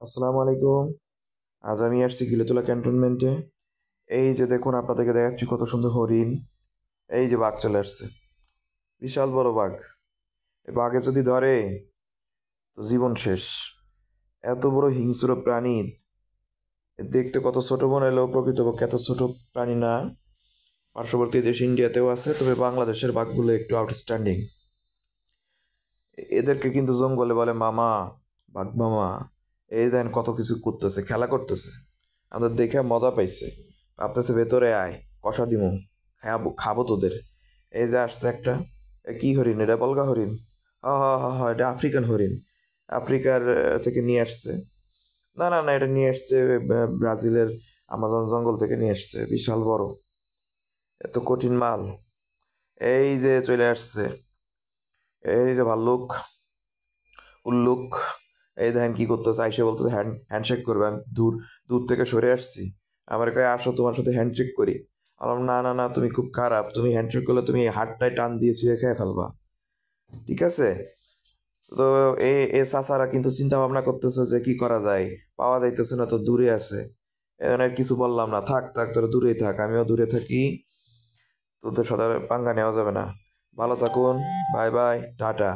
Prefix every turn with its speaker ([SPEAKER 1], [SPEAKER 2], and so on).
[SPEAKER 1] আসসালামু আলাইকুম। আজ আমি আসছি গিলেতলা ক্যান্টনমেন্টে। এই যে দেখুন, আপনাদেরকে দেখাচ্ছি কত সুন্দর হরিণ। এই যে বাঘ চলে আসছে, বিশাল বড় বাঘ। এই বাঘে যদি ধরে তো জীবন শেষ। এত বড় হিংস্র প্রাণী, দেখতে কত ছোট মনে হলেও প্রকৃতপক্ষে এত ছোট প্রাণী না। পার্শ্ববর্তী দেশ ইন্ডিয়াতেও আছে, তবে বাংলাদেশের বাঘগুলো একটু আউটস্ট্যান্ডিং। এদেরকে কিন্তু জঙ্গলে বলে মামা, বাঘ মামা। এই দেন কত কিছু করতেছে, খেলা করতেছে, আমাদের দেখে মজা পাইছে। ভাবতেছে ভেতরে আয়, কষা দিমু, খাবো খাবো তোদের। এই যে আসছে একটা, কি হরিণ এটা? বলগা হরিণ। হ হ হ হ, এটা আফ্রিকান হরিণ। আফ্রিকার থেকে নিয়ে আসছে। না না না, এটা নিয়ে আসছে ব্রাজিলের আমাজন জঙ্গল থেকে নিয়ে আসছে, বিশাল বড়। এত কঠিন মাল। এই যে চলে আসছে, এই যে ভাল্লুক, উল্লুক। এই দেখেন কি করতেছে, আইসে বলতেছে হ্যান্ডশেক করবে। আমি দূর দূর থেকে সরে আসছি। আমার কয়ে আসো তোমার সাথে হ্যান্ডশেক করি। বললাম না না না, তুমি খুব খারাপ, তুমি হ্যান্ডশেক করলে তুমি হাতটায় টান দিয়ে ছুঁয়ে খেয়ে ফেলবা। ঠিক আছে। তো এ চাচারা কিন্তু চিন্তা ভাবনা করতেছে যে কি করা যায়, পাওয়া যাইতেছে না, তো দূরে আছে। এখন আর কিছু বললাম না, থাক থাক তোরা দূরেই থাক, আমিও দূরে থাকি। তোদের সাথে পাঙ্গা নেওয়া যাবে না। ভালো থাকুন, বাই বাই, টাটা।